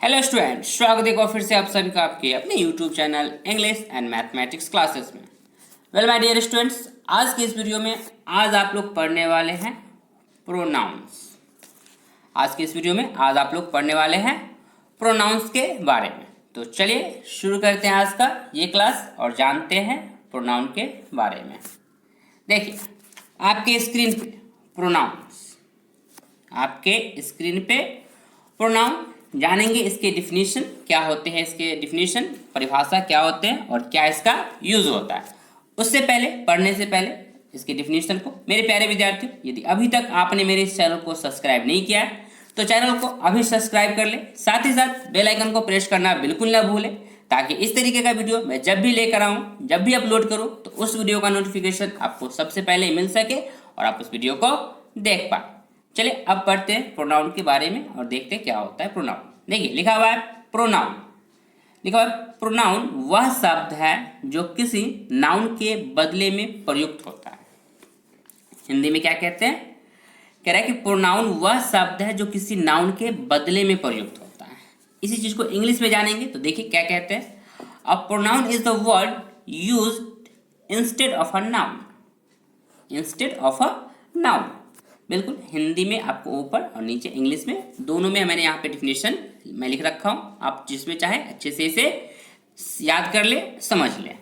Hello student, स्वागत है एक बार फिर से आप सभी का आपके अपने YouTube channel English and mathematics classes में। वेल माय डियर स्टूडेंट्स, आज की इस वीडियो में आज आप लोग पढ़ने वाले हैं प्रोनाउंस। आज की इस वीडियो में आज आप लोग पढ़ने वाले हैं प्रोनाउंस के बारे में। तो चलिए शुरू करते हैं आज का ये क्लास और जानते हैं प्रोनाउन के बारे में। देखिए आपके स्क्रीन पे प्रोनाउंस, आपके स्क्रीन पे प्रोनाउन जानेंगे। इसके डिफिनीशन क्या होते हैं, इसके डिफिनीशन परिभाषा क्या होते हैं और क्या इसका यूज होता है। उससे पहले, पढ़ने से पहले इसके डिफिनीशन को, मेरे प्यारे विद्यार्थियों, यदि अभी तक आपने मेरे इस चैनल को सब्सक्राइब नहीं किया है तो चैनल को अभी सब्सक्राइब कर ले, साथ ही साथ बेल आइकन को प्रेस करना बिल्कुल ना भूलें, ताकि इस तरीके का वीडियो मैं जब भी लेकर आऊँ, जब भी अपलोड करूँ, तो उस वीडियो का नोटिफिकेशन आपको सबसे पहले मिल सके और आप उस वीडियो को देख पाए। चलिए अब पढ़ते हैं प्रोनाउन के बारे में और देखते हैं क्या होता है प्रोनाउन। देखिए लिखा हुआ है प्रोनाउन, लिखा हुआ है प्रोनाउन वह शब्द है जो किसी नाउन के बदले में प्रयुक्त होता है। हिंदी में क्या कहते हैं, कह रहा है कि प्रोनाउन वह शब्द है जो किसी नाउन के बदले में प्रयुक्त होता है। इसी चीज को इंग्लिश में जानेंगे तो देखिए क्या कहते हैं। A pronoun is the word used instead of a noun, instead of a noun. बिल्कुल हिंदी में आपको ऊपर और नीचे इंग्लिश में दोनों में मैंने यहाँ पे डिफिनेशन मैं लिख रखा हूँ। आप जिसमें चाहे अच्छे से इसे याद कर ले, समझ ले।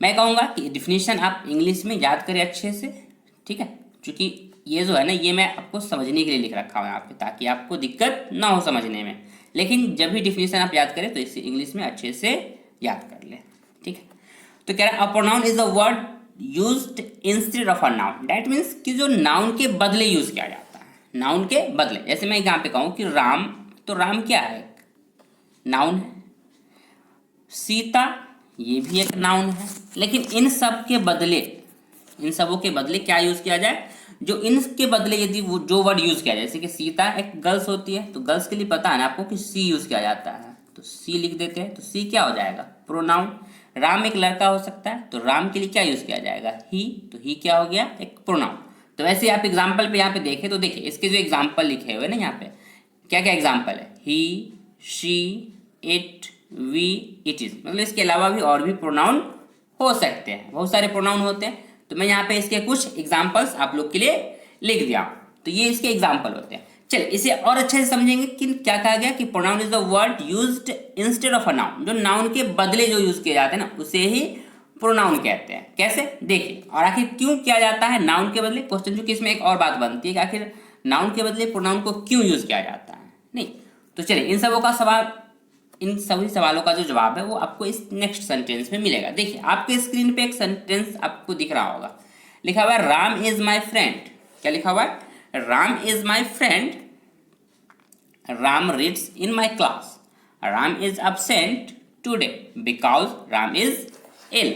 मैं कहूँगा कि डिफिनेशन आप इंग्लिश में याद करें अच्छे से, ठीक है, क्योंकि ये जो है ना, ये मैं आपको समझने के लिए लिख रखा हूँ यहाँ पे, ताकि आपको दिक्कत ना हो समझने में। लेकिन जब भी डिफिनेशन आप याद करें तो इसे इंग्लिश में अच्छे से याद कर ले, ठीक है। तो कह रहा है a pronoun is the word used instead of a noun. That means कि जो नाउन के बदले यूज किया जाता है, नाउन के बदले। जैसे मैं यहाँ पे कहूँ कि राम, तो राम क्या है, नाउन है। सीता, ये भी एक नाउन है। लेकिन इन सब के बदले, इन सबों के बदले क्या यूज किया जाए, जो इनके बदले यदि वो जो वर्ड यूज किया जाए, जैसे कि सीता एक गर्ल्स होती है, तो गर्ल्स के लिए पता है ना आपको कि सी यूज किया जाता है, तो सी लिख देते हैं, तो सी क्या हो जाएगा, प्रोनाउन। राम एक लड़का हो सकता है, तो राम के लिए क्या यूज किया जाएगा, ही, तो ही क्या हो गया, एक प्रोनाउन। तो वैसे आप एग्जाम्पल पे यहाँ पे देखें तो देखिए इसके जो एग्जाम्पल लिखे हुए ना यहाँ पे, क्या क्या एग्जाम्पल है, he, she, it, we, it is. मतलब इसके अलावा भी और भी प्रोनाउन हो सकते हैं, बहुत सारे प्रोनाउन होते हैं। तो मैं यहाँ पे इसके कुछ एग्जाम्पल्स आप लोग के लिए लिख दिया। तो ये इसके एग्जाम्पल होते हैं। चलिए इसे और अच्छे से समझेंगे कि क्या कहा गया कि pronoun is the word used instead of a noun. जो नाउन के बदले जो यूज किए जाते हैं ना, उसे ही प्रोनाउन कहते हैं। कैसे, देखिए। और आखिर क्यों किया जाता है नाउन के बदले, क्वेश्चन चूंकि इसमें एक और बात बनती है कि आखिर नाउन के बदले प्रोनाउन को क्यों यूज किया जाता है, नहीं। तो चलिए इन सबों का सवाल, इन सभी सवालों का जो जवाब है वो आपको इस नेक्स्ट सेंटेंस में मिलेगा। देखिए आपके स्क्रीन पे एक सेंटेंस आपको दिख रहा होगा, लिखा हुआ है राम इज माई फ्रेंड। क्या लिखा हुआ है, Ram is my friend, Ram reads in my class, Ram is absent today because Ram is ill.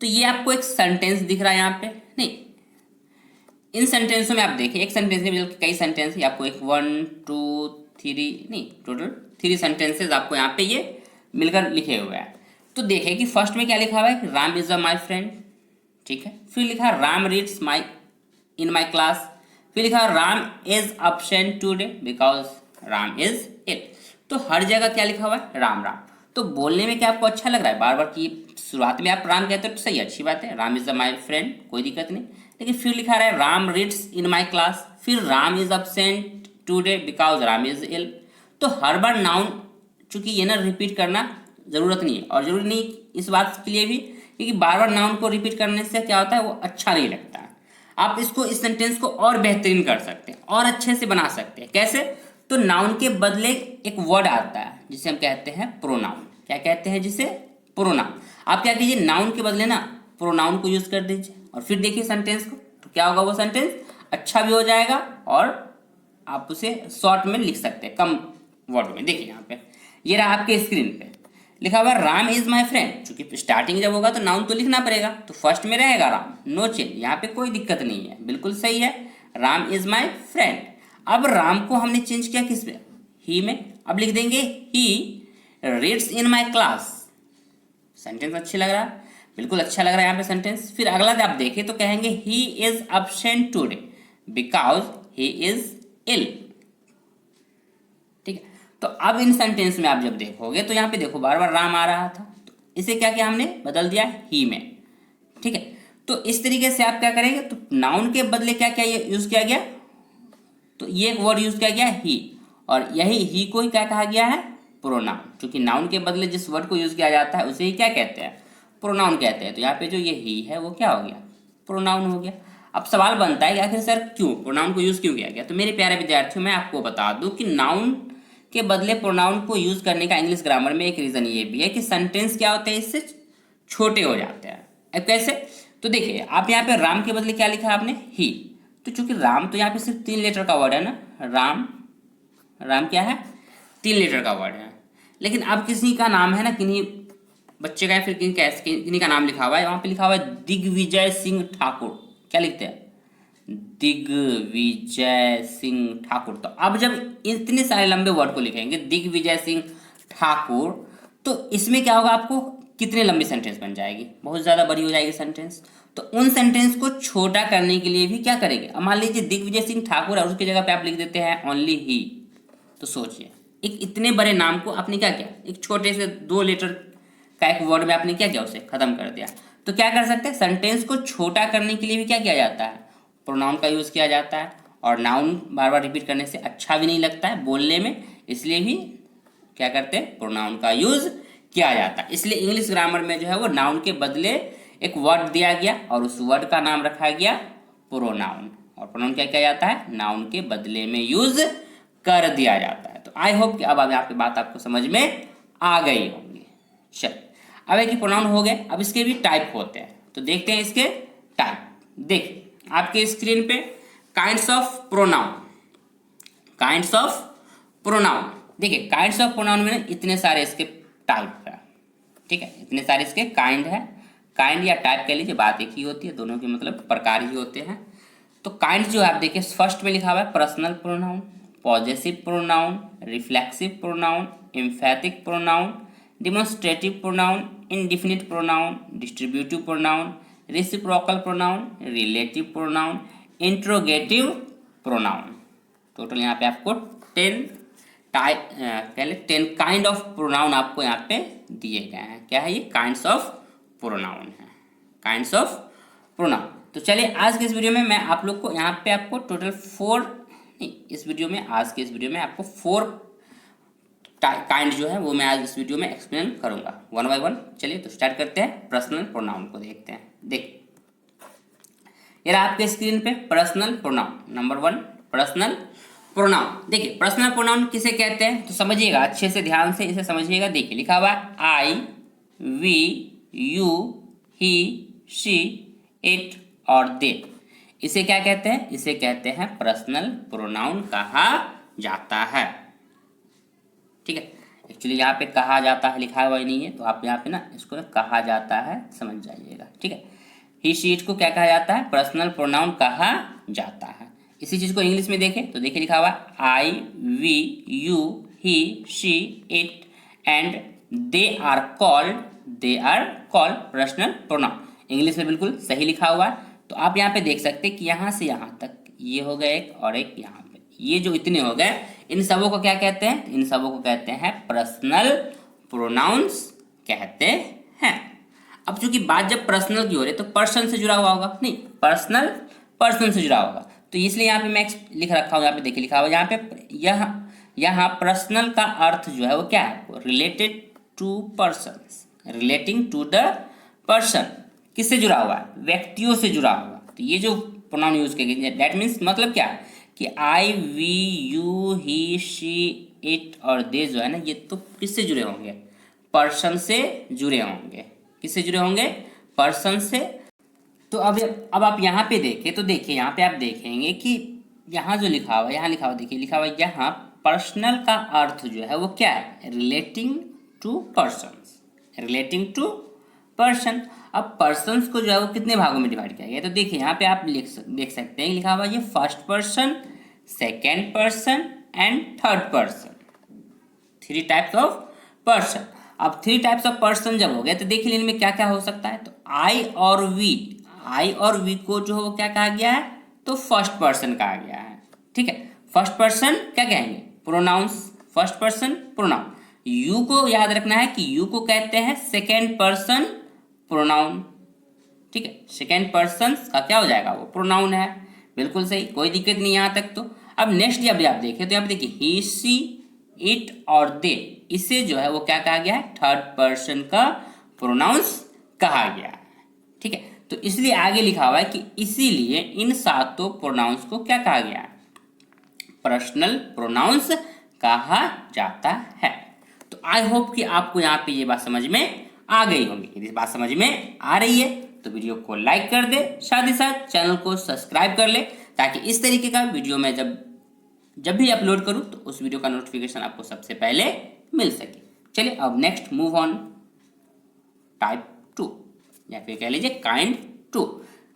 तो ये आपको एक सेंटेंस दिख रहा है यहाँ पे, नहीं। इन सेंटेंसों में आप देखिए, एक सेंटेंस में कई सेंटेंस, आपको एक 1 2 3 नहीं, टोटल 3 सेंटेंसेस आपको यहाँ पे ये मिलकर लिखे हुए हैं। तो देखिए कि फर्स्ट में क्या लिखा हुआ है, Ram is a my friend, ठीक है। फिर लिखा Ram reads my in my class, फिर लिखा Ram is absent today because Ram is ill. तो हर जगह क्या लिखा हुआ है, राम राम। तो बोलने में क्या आपको अच्छा लग रहा है, बार बार की शुरुआत में आप राम कहते हो तो सही, अच्छी बात है, Ram is a my friend, कोई दिक्कत नहीं। लेकिन फिर लिखा रहा है Ram reads in my class, फिर Ram is absent today because Ram is ill. तो हर बार नाउन, चूंकि ये ना रिपीट करना जरूरत नहीं है, और जरूरी नहीं इस बात के लिए भी, क्योंकि बार बार नाउन को रिपीट करने से क्या होता है, वो अच्छा नहीं लगता है। आप इसको, इस सेंटेंस को और बेहतरीन कर सकते हैं और अच्छे से बना सकते हैं। कैसे, तो नाउन के बदले एक वर्ड आता है जिसे हम कहते हैं प्रोनाउन। क्या कहते हैं जिसे, प्रोनाउन। आप क्या कीजिए, नाउन के बदले ना प्रोनाउन को यूज कर दीजिए और फिर देखिए सेंटेंस को, तो क्या होगा, वो सेंटेंस अच्छा भी हो जाएगा और आप उसे शॉर्ट में लिख सकते हैं, कम वर्ड में। देखिए यहाँ पे ये रहा आपके स्क्रीन पे लिखा हुआ राम इज माई फ्रेंड। चूंकि स्टार्टिंग जब होगा तो नाउन तो लिखना पड़ेगा, तो फर्स्ट में रहेगा राम, नो चेंज, यहाँ पे कोई दिक्कत नहीं है, बिल्कुल सही है, राम इज माई फ्रेंड। अब राम को हमने चेंज किया किस में, ही में। अब लिख देंगे he reads in my class. Sentence अच्छी लग रहा है, बिल्कुल अच्छा लग रहा है यहाँ पे सेंटेंस। फिर अगला जब आप देखें तो कहेंगे he is absent today because he is ill, ठीक है। तो अब इन सेंटेंस में आप जब देखोगे तो यहाँ पे देखो बार बार राम आ रहा था, तो इसे क्या किया हमने, बदल दिया ही में। ठीक है, तो इस तरीके से आप क्या करेंगे, तो नाउन के बदले क्या क्या यूज किया गया, तो ये एक वर्ड यूज किया गया ही, और यही ही को ही क्या कहा गया है, प्रोनाउन। क्योंकि नाउन के बदले जिस वर्ड को यूज किया जाता है उसे ही क्या कहते हैं, प्रोनाउन कहते हैं। तो यहाँ पे जो ये ही है वो क्या हो गया, प्रोनाउन हो गया। अब सवाल बनता है कि आखिर सर क्यों प्रोनाउन को यूज क्यों किया गया। तो मेरे प्यारे विद्यार्थियों, मैं आपको बता दूं कि नाउन के बदले प्रोनाउन को यूज करने का इंग्लिश ग्रामर में एक रीजन ये भी है कि सेंटेंस क्या होते हैं, इससे छोटे हो जाते हैं। अब कैसे, तो देखिए आप यहाँ पे राम के बदले क्या लिखा है आपने, ही। तो चूंकि राम तो यहाँ पे सिर्फ 3 लेटर का वर्ड है ना, राम, राम क्या है, 3 लेटर का वर्ड है। लेकिन अब किसी का नाम है ना, किन्हीं बच्चे का या फिर किन्हीं का नाम लिखा हुआ है, वहां पे लिखा हुआ है दिग्विजय सिंह ठाकुर। क्या लिखते हैं, दिग्विजय सिंह ठाकुर। तो अब जब इतने सारे लंबे वर्ड को लिखेंगे दिग्विजय सिंह ठाकुर, तो इसमें क्या होगा, आपको कितने लंबी सेंटेंस बन जाएगी, बहुत ज़्यादा बड़ी हो जाएगी सेंटेंस। तो उन सेंटेंस को छोटा करने के लिए भी क्या करेंगे, अब मान लीजिए दिग्विजय सिंह ठाकुर और उसकी जगह पे आप लिख देते हैं ओनली ही। तो सोचिए एक इतने बड़े नाम को आपने क्या किया, एक छोटे से 2 लेटर का एक वर्ड में आपने क्या किया, उसे खत्म कर दिया। तो क्या कर सकते हैं, सेंटेंस को छोटा करने के लिए भी क्या किया जाता है, प्रोनाउन का यूज़ किया जाता है। और नाउन बार बार रिपीट करने से अच्छा भी नहीं लगता है बोलने में, इसलिए भी क्या करते हैं, प्रोनाउन का यूज़ किया जाता है। इसलिए इंग्लिश ग्रामर में जो है वो नाउन के बदले एक वर्ड दिया गया और उस वर्ड का नाम रखा गया प्रोनाउन। और प्रोनाउन क्या किया जाता है, नाउन के बदले में यूज कर दिया जाता है। तो आई होप कि अब यहाँ पे बात आपको समझ में आ गई होगी। चल, अब एक प्रोनाउन हो गए, अब इसके भी टाइप होते हैं, तो देखते हैं इसके टाइप। देखिए आपके स्क्रीन पे kinds of pronoun, kinds of pronoun. देखिए काइंड्स ऑफ प्रोनाउन में ना इतने सारे इसके टाइप है। ठीक है, इतने सारे इसके काइंड है, काइंड या टाइप कह लीजिए, बात एक ही होती है, दोनों के मतलब प्रकार ही होते हैं। तो काइंड जो आप देखिए फर्स्ट में लिखा हुआ है personal pronoun, possessive pronoun, reflexive pronoun, एम्फैटिक pronoun, demonstrative pronoun, indefinite pronoun, distributive pronoun, reciprocal pronoun, relative pronoun, interrogative pronoun. Total यहाँ पे आपको 10 टाइप कह ले 10 काइंड ऑफ प्रोनाउन आपको यहाँ पे दिए गए हैं। क्या है ये, काइंड्स ऑफ प्रोनाउन है, काइंड्स ऑफ प्रोनाउन। तो चलिए आज के इस वीडियो में मैं आप लोग को यहाँ पे आपको टोटल 4 इस वीडियो में, आज के इस वीडियो में आपको 4 काइंड जो है वो मैं आज इस वीडियो में एक्सप्लेन करूंगा वन बाय वन। चलिए तो स्टार्ट करते हैं, पर्सनल प्रोनाउन को देखते हैं। देखिए ये रहा आपके स्क्रीन पे personal pronoun. Number 1 personal pronoun. देखिए पर्सनल प्रोनाउन किसे कहते हैं, तो समझिएगा अच्छे से, ध्यान से इसे समझिएगा। देखिए लिखा हुआ है I, we, you, he, she, it और दे। इसे क्या कहते हैं, इसे कहते हैं पर्सनल प्रोनाउन कहा जाता है। ठीक है, एक्चुअली यहाँ पे कहा जाता है लिखा हुआ ही नहीं है, तो आप यहाँ पे ना इसको कहा जाता है समझ जाइएगा। ठीक है, ही शी इट को क्या कहा जाता है, पर्सनल प्रोनाउन कहा जाता है। इसी चीज को इंग्लिश में देखें तो देखिए लिखा हुआ I, we, you, he, she, it and they are called personal pronoun. English में बिल्कुल सही लिखा हुआ है। तो आप यहाँ पे देख सकते हैं कि यहाँ से यहाँ तक ये हो गया एक, और एक यहाँ पे, ये जो इतने हो गए, इन सबों को क्या कहते हैं, इन सबों को कहते हैं पर्सनल प्रोनाउंस कहते हैं। अब चूंकि बात जब पर्सनल की हो रही है तो पर्सन से जुड़ा हुआ होगा, नहीं पर्सनल पर्सन से जुड़ा होगा, तो इसलिए यहाँ पे मैं लिख रखा हूँ, यहाँ पे देखिए लिखा हुआ यहाँ पे यहाँ पर्सनल का अर्थ जो है वो क्या है, related to person, relating to the person. किससे जुड़ा हुआ है, व्यक्तियों से जुड़ा हुआ। तो ये जो प्रोनाउन यूज किए गए दैट मीन्स मतलब क्या है कि I, we, you, he, she, it और दे जो है ना, ये तो किससे जुड़े होंगे, पर्सन से जुड़े होंगे। किससे जुड़े होंगे, पर्सन से। तो अब आप यहाँ पे देखें तो देखिए यहाँ पे आप देखेंगे कि यहाँ जो लिखा हुआ है, यहाँ लिखा हुआ देखिए लिखा हुआ यहाँ पर्सनल का अर्थ जो है वो क्या है, relating to person, relating to person. अब पर्सन्स को जो है वो कितने भागों में डिवाइड किया गया है, तो देखिए यहाँ पे आप देख सकते हैं लिखा हुआ ये first person, second person and third person, 3 types of person. अब 3 टाइप्स ऑफ पर्सन जब हो गए तो देखिए इनमें क्या क्या हो सकता है। तो आई और वी को जो है वो क्या कहा गया है, तो फर्स्ट पर्सन कहा गया है। ठीक है, फर्स्ट पर्सन क्या कहेंगे, pronouns, first person pronoun. You को याद रखना है कि यू को कहते हैं सेकेंड पर्सन प्रोनाउन। ठीक है, सेकेंड पर्सन का क्या हो जाएगा, वो प्रोनाउन है। बिल्कुल सही, कोई दिक्कत नहीं यहाँ तक तो। अब नेक्स्ट जब आप देखें तो यहाँ पे देखिए ही, सी, इट और दे, इसे जो है वो क्या कहा गया है, थर्ड पर्सन का प्रोनाउंस कहा गया है। ठीक है, तो इसलिए आगे लिखा हुआ है कि इसीलिए इन सातों प्रोनाउंस को क्या कहा गया है, पर्सनल प्रोनाउंस कहा जाता है। तो आई होप कि आपको यहाँ पे ये बात समझ में आ गई होगी। यदि बात समझ में आ रही है तो वीडियो को लाइक कर दे, साथ ही साथ चैनल को सब्सक्राइब कर ले, ताकि इस तरीके का वीडियो मैं जब भी अपलोड करूँ तो उस वीडियो का नोटिफिकेशन आपको सबसे पहले मिल सके। चलिए अब नेक्स्ट मूव ऑन टाइप 2, या फिर कह लीजिए काइंड 2।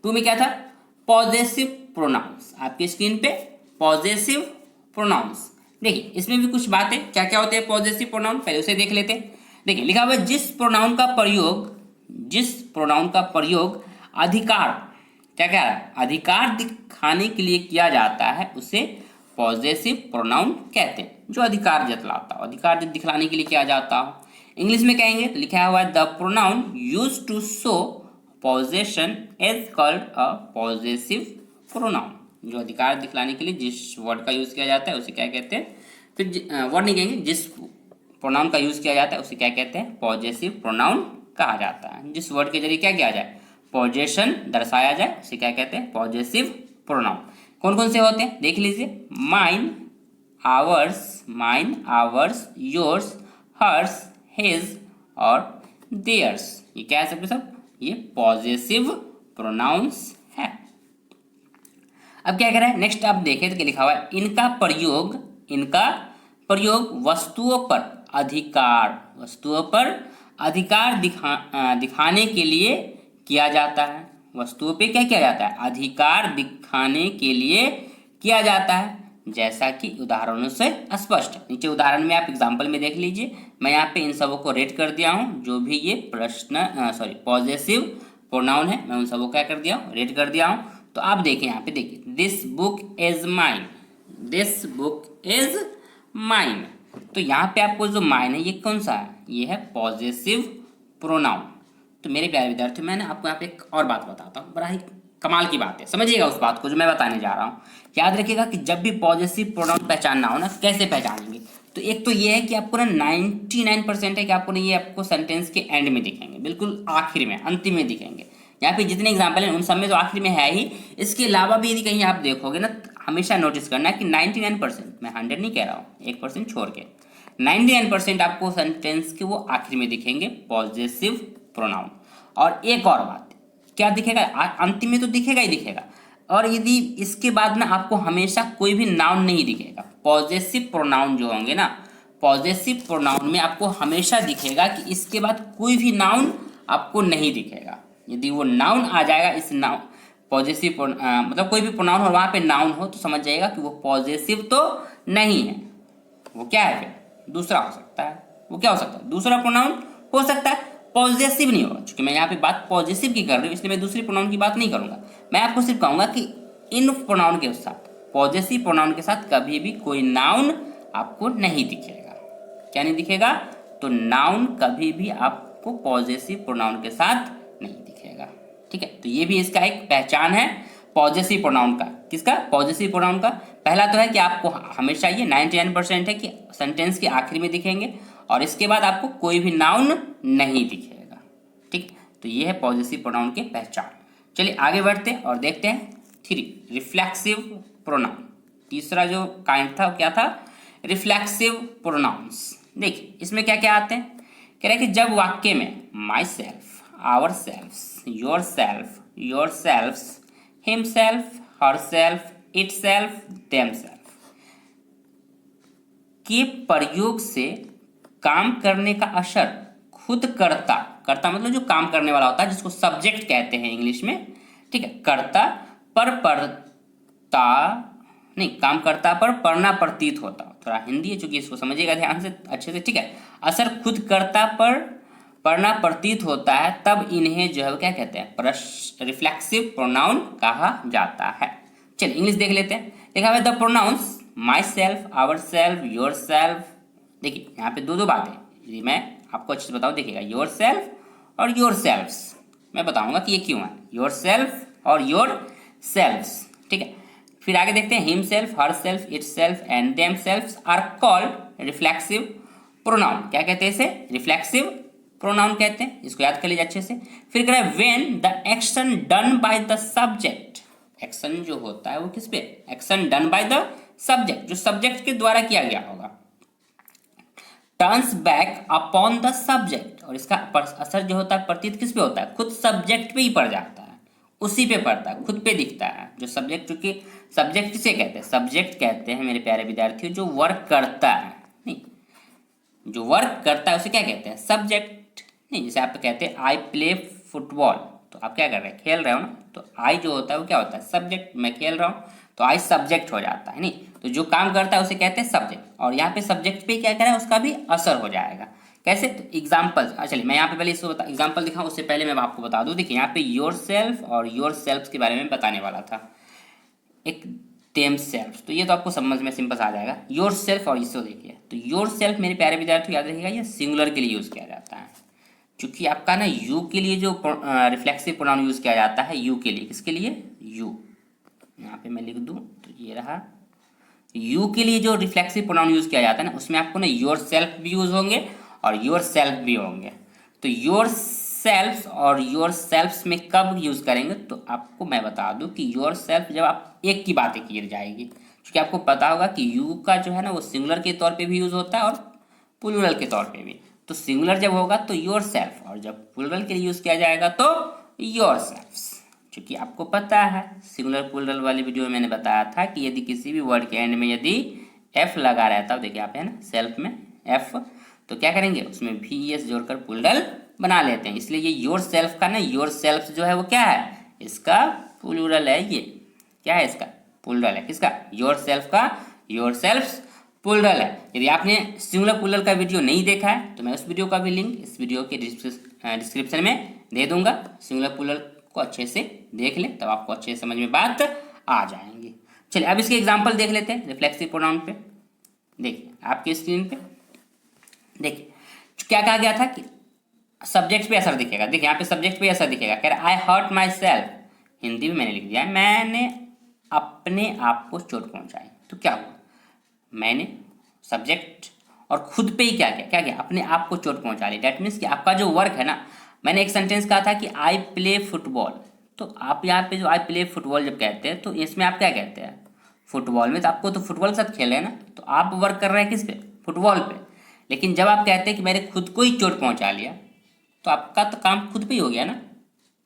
2 में क्या था, पॉजेसिव प्रोनाउंस। आपकी स्क्रीन पे पॉजेसिव प्रोनाउंस। देखिए इसमें भी कुछ बातें क्या क्या होते हैं पॉजेसिव प्रोनाउन, पहले उसे देख लेते हैं। देखिए लिखा हुआ है जिस प्रोनाउन का प्रयोग अधिकार, क्या कह रहा है, अधिकार दिखाने के लिए किया जाता है उसे पॉजेसिव प्रोनाउन कहते हैं। जो अधिकार जतलाता हो, अधिकार दिखलाने के लिए किया जाता हो। इंग्लिश में कहेंगे तो लिखा हुआ है the pronoun used to show possession is called a possessive pronoun. जो अधिकार दिखलाने के लिए जिस वर्ड का यूज किया जाता है उसे क्या कहते हैं, फिर वर्ड नहीं कहेंगे, जिस प्रोनाउन का यूज किया जाता है उसे क्या कहते हैं, पॉजेसिव प्रोनाउन कहा जाता है। जिस वर्ड के जरिए क्या किया जाए, पोजेशन दर्शाया जाए, उसे क्या कहते हैं, पॉजेसिव प्रोनाउन। कौन कौन से होते हैं देख लीजिए, mine, ours, yours, hers, his और देयर्स। ये क्या है सबके सब, ये पॉजेसिव प्रोनाउंस है। अब क्या कह रहा है नेक्स्ट आप देखें तो क्या लिखा हुआ है, इनका प्रयोग वस्तुओं पर अधिकार दिखाने के लिए किया जाता है। वस्तुओं पे क्या किया जाता है, अधिकार दिखाने के लिए किया जाता है, जैसा कि उदाहरणों से स्पष्ट। नीचे उदाहरण में आप एग्जाम्पल में देख लीजिए, मैं यहाँ पे इन सबों को रेट कर दिया हूँ। जो भी ये पॉजेसिव प्रोनाउन है मैं उन सबों क्या कर दिया हूँ, रेट कर दिया हूँ। तो आप देखें यहाँ पे देखिए, दिस बुक इज माइन। तो यहाँ पे आपको जो माइन है ये कौन सा है, ये है पॉजेसिव प्रोनाउन। तो मेरे प्यारे विद्यार्थी मैंने आपको यहाँ पे एक और बात बताता हूँ, बड़ा ही कमाल की बात है, समझिएगा उस बात को जो मैं बताने जा रहा हूँ। याद रखिएगा कि जब भी पॉजेसिव प्रोनाउन पहचानना हो ना, कैसे पहचानेंगे, तो एक तो ये है कि आपको ना 99% है कि आपको ना ये आपको सेंटेंस के एंड में दिखेंगे, बिल्कुल आखिर में, अंतिम में दिखेंगे। यहाँ पे जितने एग्जाम्पल हैं उन सब में तो आखिर में है ही। इसके अलावा भी यदि कहीं आप देखोगे ना, हमेशा नोटिस करना है कि 99%, मैं 100 नहीं कह रहा हूँ, 1% छोड़ के 99% आपको सेंटेंस के वो आखिर में दिखेंगे पॉजेसिव प्रोनाउन। और एक और बात, क्या दिखेगा, अंतिम में तो दिखेगा ही दिखेगा। और यदि इसके बाद में आपको हमेशा कोई भी नाउन नहीं दिखेगा, पॉजेसिव प्रोनाउन जो होंगे ना, पॉजेसिव प्रोनाउन में आपको हमेशा दिखेगा कि इसके बाद कोई भी नाउन आपको नहीं दिखेगा। यदि वो नाउन आ जाएगा, इस नाउन पॉजेसिव मतलब कोई भी प्रोनाउन और वहाँ पे नाउन हो, तो समझ जाइएगा कि वो पॉजेसिव तो नहीं है, वो क्या है, फिर दूसरा हो सकता है। वो क्या हो सकता है, दूसरा प्रोनाउन हो सकता है, पॉजेसिव नहीं होगा। क्योंकि मैं यहाँ पे बात पॉजेसिव की कर रही हूँ, इसलिए मैं दूसरी प्रोनाउन की बात नहीं करूँगा। मैं आपको सिर्फ कहूँगा कि इन प्रोनाउन के साथ, पॉजेसिव प्रोनाउन के साथ कभी भी कोई नाउन आपको नहीं दिखेगा। क्या नहीं दिखेगा, तो नाउन कभी भी आपको पॉजेसिव प्रोनाउन के साथ नहीं दिखेगा। ठीक है, तो ये भी इसका एक पहचान है पॉजेसिव प्रोनाउन का। किसका, पॉजेसिव प्रोनाउन का। पहला तो है कि आपको हमेशा ये 99% है कि सेंटेंस के आखिर में दिखेंगे, और इसके बाद आपको कोई भी नाउन नहीं दिखेगा। ठीक, तो ये है पॉजेसिव प्रोनाउन के पहचान। चलिए आगे बढ़ते हैं और देखते हैं 3, रिफ्लेक्सिव प्रोनाउन। तीसरा जो काइंड था वो क्या था, रिफ्लेक्सिव प्रोनाउंस। देखिए इसमें क्या क्या आते हैं, कह रहे हैं कि जब वाक्य में my self, our self, your self, himself, herself, itself, themselves के प्रयोग से काम करने का असर खुद कर्ता मतलब जो काम करने वाला होता है, जिसको सब्जेक्ट कहते हैं इंग्लिश में। ठीक है, कर्ता पर काम करता पर पढ़ना प्रतीत होता। थोड़ा हिंदी है चूंकि इसको समझिएगा ध्यान से अच्छे से। ठीक है, असर खुद कर्ता पर पढ़ना प्रतीत होता है, तब इन्हें जो है क्या कहते हैं, रिफ्लेक्सिव प्रोनाउन कहा जाता है। चलिए इंग्लिश देख लेते हैं। लिखा हुआ है the pronouns my self, our self, your self, देखिए यहाँ पे दो बातें, ये मैं आपको अच्छे से बताऊँ, देखिएगा योर सेल्फ और योर सेल्फ्स, मैं बताऊंगा कि ये क्यों है योर सेल्फ और योर सेल्फ्स, ठीक है। फिर आगे देखते हैं him self, her self, it self and themselves are called reflexive pronoun. क्या कहते हैं इसे? रिफ्लेक्सिव प्रोनाउन कहते हैं, इसको याद कर लीजिए अच्छे से। फिर कह रहा है when the action done by the subject, action जो होता है वो किस पे? Action done by the subject, जो सब्जेक्ट के द्वारा किया गया होगा, turns back upon the subject, और इसका असर जो होता है प्रतीत किस पे होता है? खुद सब्जेक्ट पे ही पड़ जाता है, उसी पे पड़ता है, खुद पे दिखता है। जो सब्जेक्ट, चूंकि सब्जेक्ट किसे कहते हैं? सब्जेक्ट कहते हैं मेरे प्यारे विद्यार्थियों जो वर्क करता है, नहीं, जो वर्क करता है उसे क्या कहते हैं? सब्जेक्ट। नहीं, जैसे आप कहते हैं आई प्ले फुटबॉल, तो आप क्या कर रहे हैं? खेल रहे हो ना, तो आई जो होता है वो क्या होता है? सब्जेक्ट। मैं खेल रहा हूँ तो आई सब्जेक्ट हो जाता है, नहीं, तो जो काम करता है उसे कहते हैं सब्जेक्ट। और यहाँ पे सब्जेक्ट पे क्या करें, उसका भी असर हो जाएगा। कैसे? तो एग्जाम्पल, चलिए मैं यहाँ पे पहले इसको एग्जाम्पल दिखाऊँ उससे पहले मैं आपको बता दूँ। देखिए यहाँ पे योर सेल्फ और योर सेल्फ के बारे में बताने वाला था, एक देम सेल्फ, तो ये तो आपको समझ में सिंपल आ जाएगा। योर सेल्फ और इसको देखिए, तो योर सेल्फ मेरे प्यारे विद्यार्थी याद रखिएगा ये सिंगुलर के लिए यूज़ किया जाता है, क्योंकि आपका ना यू के लिए जो रिफ्लेक्सिव प्रोनाउन यूज़ किया जाता है, यू के लिए, किसके लिए? यू। यहाँ पे मैं लिख दूँ तो ये रहा, यू के लिए जो रिफ्लेक्सिव प्रोनाउन यूज़ किया जाता है ना, उसमें आपको ना योर सेल्फ भी यूज़ होंगे और योर सेल्फ भी होंगे। तो योर सेल्फ और योर सेल्फ्स में कब यूज़ करेंगे? तो आपको मैं बता दूं कि योर सेल्फ जब आप एक की बातें की जाएगी, क्योंकि आपको पता होगा कि यू का जो है ना वो सिंगुलर के तौर पे भी यूज़ होता है और प्लूरल के तौर पे भी। तो सिंगुलर जब होगा तो योर सेल्फ, और जब प्लूरल के लिए यूज़ किया जाएगा तो योर सेल्फ्स। क्योंकि आपको पता है सिंगुलर प्लूरल वाली वीडियो में मैंने बताया था कि यदि किसी भी वर्ड के एंड में यदि एफ लगा रहता है, देखिए आप है ना सेल्फ में एफ, तो क्या करेंगे उसमें भी एस जोड़कर प्लूरल बना लेते हैं। इसलिए ये योर सेल्फ का ना, योर सेल्फ जो है वो क्या है? इसका प्लूरल है। ये क्या है? इसका प्लूरल है। किसका? योर सेल्फ का योर सेल्फ्स प्लूरल है। यदि आपने सिंगुलर प्लूरल का वीडियो नहीं देखा है तो मैं उस वीडियो का भी लिंक इस वीडियो के डिस्क्रिप्शन में दे दूंगा। सिंगुलर प्लूरल को अच्छे से देख ले, तब आपको अच्छे से समझ में बात आ जाएंगी। चलिए अब इसके एग्जाम्पल देख लेते हैं रिफ्लेक्सिव प्रोनाउन पे। देखिए आपकी स्क्रीन पे देखिए क्या कहा गया था कि सब्जेक्ट पे असर दिखेगा। देखिए यहाँ पे सब्जेक्ट पे असर दिखेगा, कह रहा आई हर्ट माई सेल्फ, हिंदी में मैंने लिख दिया है मैंने अपने आप को चोट पहुंचाई। तो क्या हुआ? मैंने सब्जेक्ट और खुद पे ही क्या किया? क्या किया? अपने आप को चोट पहुंचा ली। डैट मीन्स कि आपका जो वर्क है ना, मैंने एक सेंटेंस कहा था कि आई प्ले फुटबॉल, तो आप यहाँ पे जो आई प्ले फुटबॉल जब कहते हैं तो इसमें आप क्या कहते हैं? फुटबॉल में, तो आपको तो फुटबॉल के साथ खेल रहे हैं ना, तो आप वर्क कर रहे हैं किस पे? फुटबॉल पे। लेकिन जब आप कहते हैं कि मैंने खुद को ही चोट पहुंचा लिया, तो आपका तो काम खुद पे ही हो गया ना,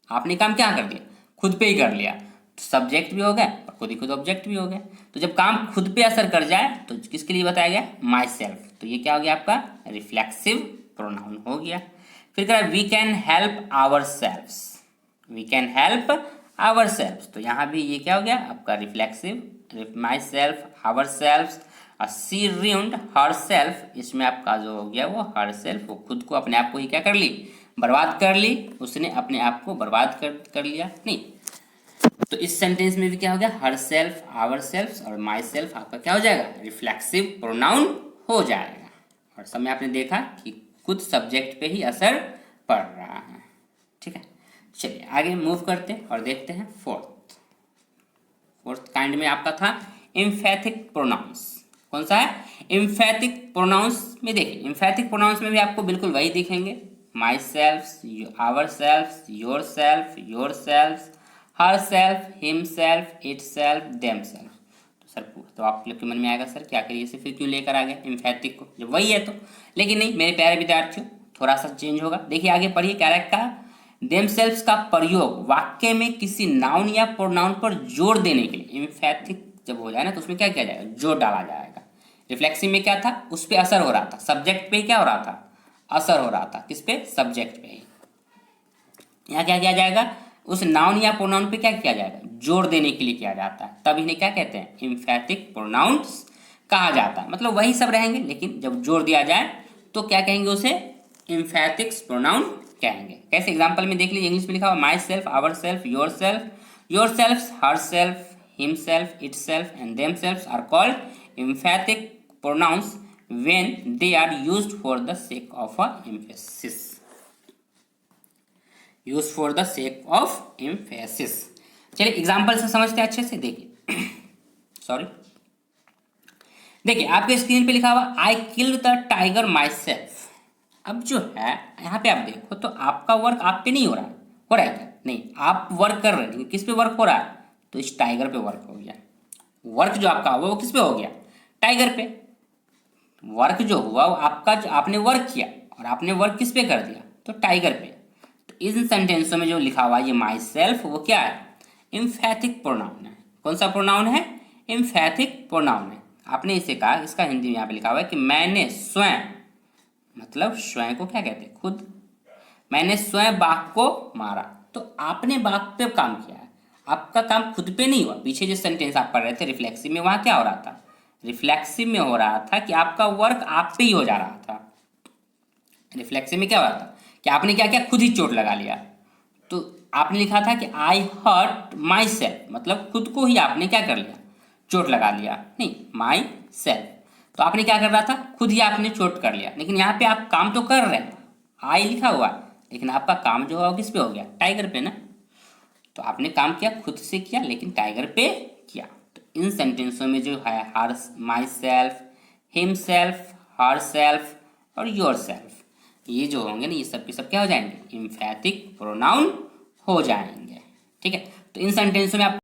आपने काम क्या कर दिया? खुद पे ही कर लिया। तो सब्जेक्ट भी हो गया और खुद ही खुद ऑब्जेक्ट भी हो गया। तो जब काम खुद पे असर कर जाए तो किसके लिए बताया गया? My self. तो ये क्या हो गया? आपका रिफ्लेक्सिव प्रोनाउन हो गया। फिर कह रहा है we can help ourselves, we can help ourselves, तो यहाँ भी ये क्या हो गया? आपका reflexive, my self, ourselves, she ruined herself, इसमें आपका जो हो गया वो हर सेल्फ, वो खुद को अपने आप को ही क्या कर ली? बर्बाद कर ली, उसने अपने आप को बर्बाद कर लिया। नहीं, तो इस सेंटेंस में भी क्या हो गया? हर सेल्फ, आवर सेल्फ और माई सेल्फ आपका क्या हो जाएगा? रिफ्लेक्सिव प्रोनाउन हो जाएगा। और समय आपने देखा कि खुद सब्जेक्ट पे ही असर पड़ रहा है। ठीक है, चलिए आगे मूव करते हैं और देखते हैं फोर्थ काइंड में आपका था एम्फैथिक प्रोनाउंस। कौन सा है? एम्फैथिक प्रोनाउंस में देखिए, एम्फैथिक प्रोनाउंस में भी आपको बिल्कुल वही दिखेंगे, my self, our self, your self, your self, her self, him self, it self, themself. तो सर तो आप लोग के मन में आएगा सर क्या करिए इसे फिर क्यों लेकर आ गए एम्फैथिक को, जब वही है तो। लेकिन नहीं मेरे प्यारे विद्यार्थियों, थोड़ा सा चेंज होगा। देखिए आगे पढ़िए, क्या रखा? देम सेल्फ्स का प्रयोग वाक्य में किसी नाउन या प्रोनाउन पर जोर देने के लिए, एम्फैथिक जब हो जाए ना तो उसमें क्या किया जाएगा? जोर डाला जाएगा। रिफ्लेक्सिव में क्या था? उस पर असर हो रहा था, सब्जेक्ट पे क्या हो रहा था? असर हो रहा था। किस पे? सब्जेक्ट पे ही। यहाँ क्या किया जाएगा? उस नाउन या प्रोनाउन पे क्या किया जाएगा? जोर देने के लिए किया जाता है, तब इन्हें क्या कहते हैं? एम्फैथिक प्रोनाउंस कहा जाता है। मतलब वही सब रहेंगे, लेकिन जब जोर दिया जाए तो क्या कहेंगे? उसे एम्फैथिक प्रोनाउन कहेंगे। कैसे? एग्जाम्पल में देख लीजिए, इंग्लिश में लिखा हुआ my self, our self, your self, your self, her self, him self, it self and them self are called emphatic pronouns when they are used for the sake of a emphasis, use for the sake of emphasis. चलिए example से समझते हैं अच्छे से। देखिए sorry, देखिए आपके screen पे लिखा हुआ I killed the tiger my self. अब जो है यहाँ पे आप देखो तो आपका वर्क आप पे नहीं हो रहा है, हो रहा है क्या? नहीं, आप वर्क कर रहे हैं, किस पे वर्क हो रहा है? तो इस टाइगर पे वर्क हो गया। वर्क जो आपका हुआ वो किस पे हो गया? टाइगर पे। वर्क जो हुआ वो आपका, जो आपने वर्क किया और आपने वर्क किस पे कर दिया? तो टाइगर पे। तो इन सेंटेंसों में जो लिखा हुआ है ये माई सेल्फ, वो क्या है? इम्फैथिक प्रोनाउन है। कौन सा प्रोनाउन है? इम्फैथिक प्रोनाउन है। आपने इसे कहा, इसका हिंदी में यहाँ पे लिखा हुआ है कि मैंने स्वयं, मतलब स्वयं को क्या कहते हैं? खुद। मैंने स्वयं बाघ को मारा। तो आपने बाघ पे काम किया है, आपका काम खुद पे नहीं हुआ। पीछे जो सेंटेंस आप पढ़ रहे थे रिफ्लेक्सिव में, वहां क्या हो रहा था? रिफ्लेक्सिव में हो रहा था कि आपका वर्क आप पे ही हो जा रहा था। रिफ्लेक्सिव में क्या हो रहा था कि आपने क्या किया? खुद ही चोट लगा लिया। तो आपने लिखा था कि आई हर्ट माई सेल्फ, मतलब खुद को ही आपने क्या कर लिया? चोट लगा लिया। नहीं, माई सेल्फ, तो आपने क्या कर रहा था? खुद ही आपने चोट कर लिया। लेकिन यहाँ पे आप काम तो कर रहे हैं, आई लिखा हुआ है, लेकिन आपका काम जो है किस पे हो गया? टाइगर पे ना। तो आपने काम किया, खुद से किया, लेकिन टाइगर पे किया। तो इन सेंटेंसों में जो है her, my self, him self, her self और योर सेल्फ, ये जो होंगे ना, ये सब के सब क्या हो जाएंगे? इम्फैथिक प्रोनाउन हो जाएंगे। ठीक है, तो इन सेंटेंसों में आप